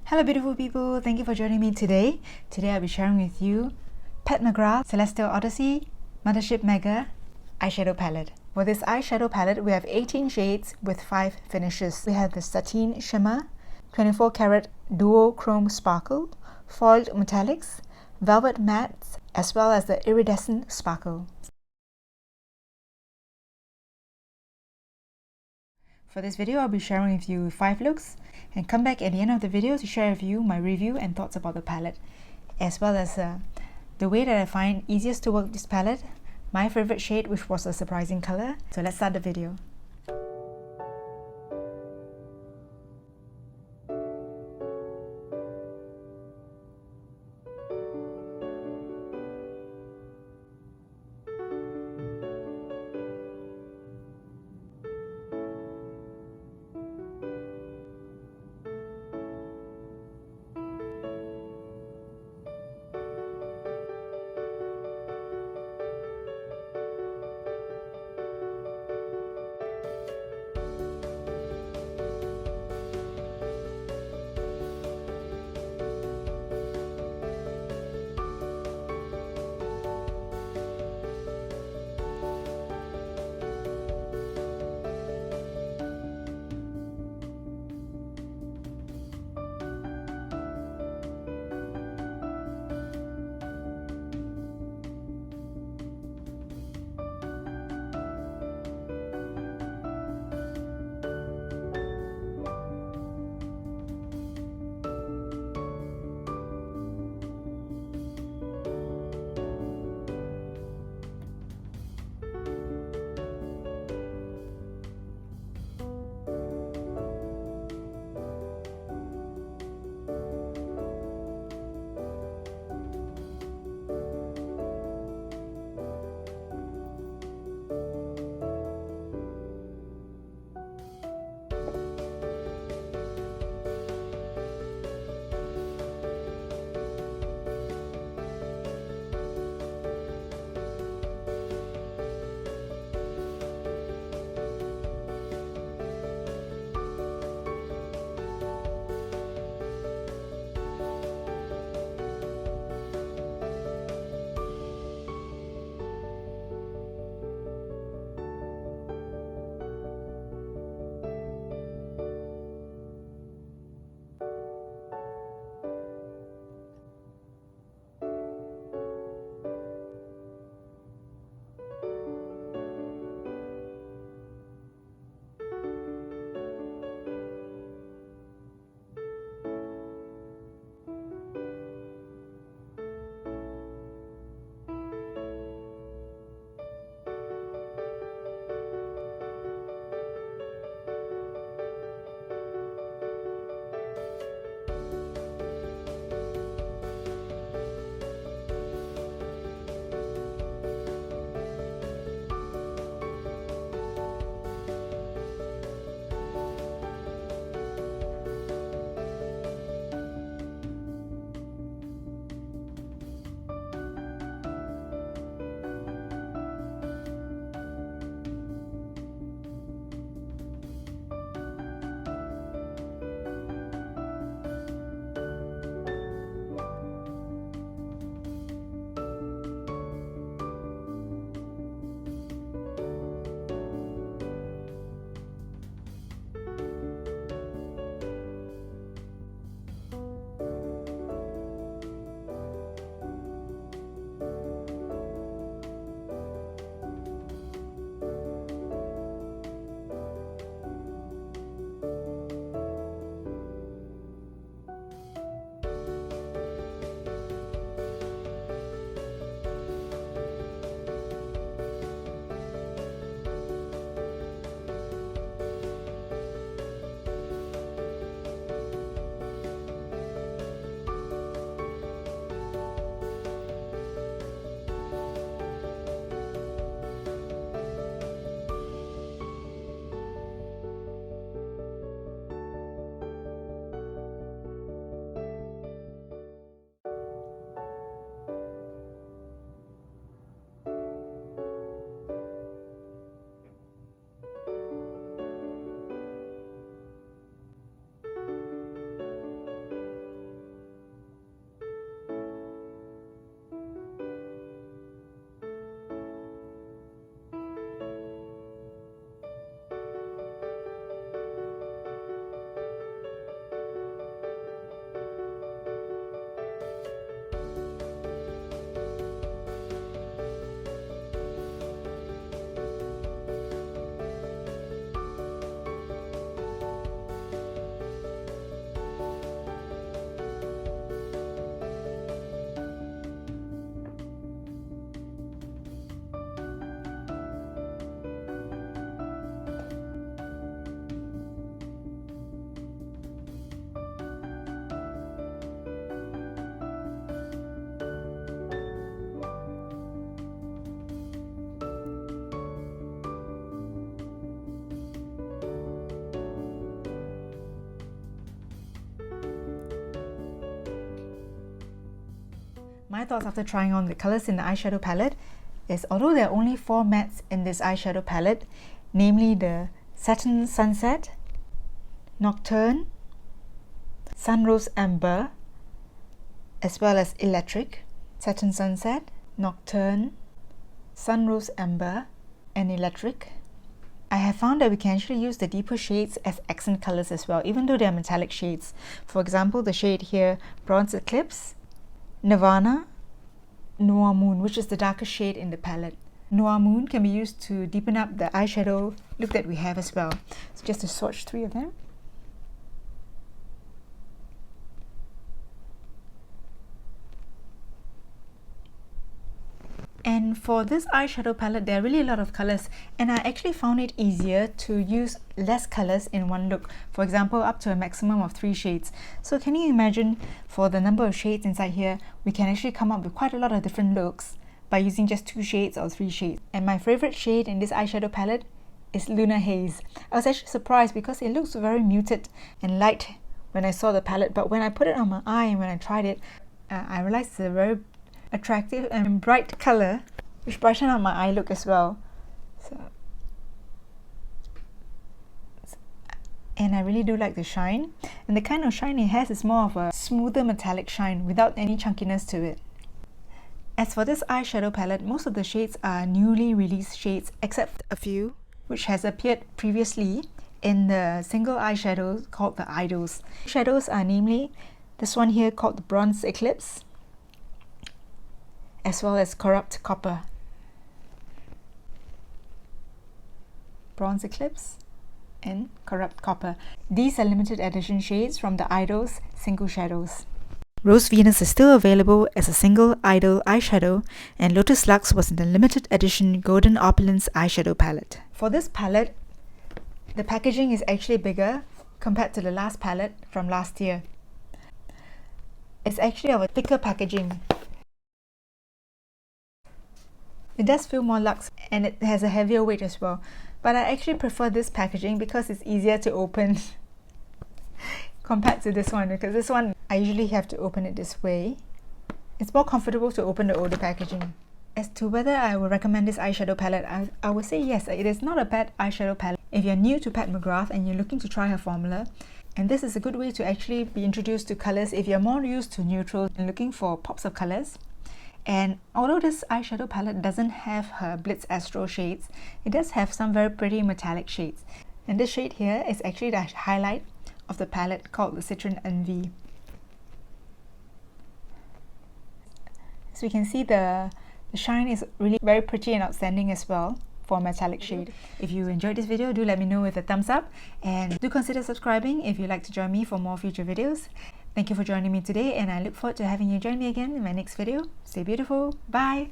Hello beautiful people, thank you for joining me today. Today I'll be sharing with you Pat McGrath Celestial Odyssey Mothership Mega Eyeshadow Palette. For this eyeshadow palette, we have 18 shades with 5 finishes. We have the Sateen Shimmer, 24 karat Duo Chrome Sparkle, Foiled Metallics, Velvet Mattes, as well as the Iridescent Sparkle. For this video, I'll be sharing with you 5 looks and come back at the end of the video to share with you my review and thoughts about the palette, as well as the way that I find easiest to work with this palette, my favorite shade, which was a surprising color. So let's start the video. My thoughts after trying on the colours in the eyeshadow palette is, although there are only 4 mattes in this eyeshadow palette, namely the Satin Sunset, Nocturne, Sunrose Amber, as well as Electric, Satin Sunset, Nocturne, Sunrose Amber, and Electric, I have found that we can actually use the deeper shades as accent colours as well, even though they are metallic shades. For example, the shade here, Bronze Eclipse, Nirvana, Noir Moon, which is the darkest shade in the palette. Noir Moon can be used to deepen up the eyeshadow look that we have as well. So just to swatch 3 of them. And for this eyeshadow palette, there are really a lot of colours, and I actually found it easier to use less colours in one look. For example, up to a maximum of 3 shades. So can you imagine, for the number of shades inside here, we can actually come up with quite a lot of different looks by using just 2 shades or 3 shades. And my favourite shade in this eyeshadow palette is Lunar Haze. I was actually surprised because it looks very muted and light when I saw the palette, but when I put it on my eye and when I tried it, I realised it's a very attractive and bright colour, which brightened up my eye look as well. And I really do like the shine, and the kind of shine it has is more of a smoother metallic shine without any chunkiness to it. As for this eyeshadow palette, most of the shades are newly released shades, except a few which has appeared previously in the single eyeshadow called the Idols. Shadows are namely this one here called the Bronze Eclipse, as well as Corrupt Copper. Bronze Eclipse and Corrupt Copper. These are limited edition shades from the Idols single shadows. Rose Venus is still available as a single Idol eyeshadow, and Lotus Lux was in the limited edition Golden Opulence eyeshadow palette. For this palette, the packaging is actually bigger compared to the last palette from last year. It's actually of a thicker packaging. It does feel more luxe, and it has a heavier weight as well. But I actually prefer this packaging because it's easier to open compared to this one, because this one I usually have to open it this way. It's more comfortable to open the older packaging. As to whether I would recommend this eyeshadow palette, I would say yes, it is not a bad eyeshadow palette. If you're new to Pat McGrath and you're looking to try her formula, and this is a good way to actually be introduced to colours if you're more used to neutral and looking for pops of colours. And although this eyeshadow palette doesn't have her Blitz Astro shades, it does have some very pretty metallic shades. And this shade here is actually the highlight of the palette, called the Citron Envy. So you can see the shine is really very pretty and outstanding as well for a metallic shade. If you enjoyed this video, do let me know with a thumbs up, and do consider subscribing if you'd like to join me for more future videos. Thank you for joining me today, and I look forward to having you join me again in my next video. Stay beautiful. Bye!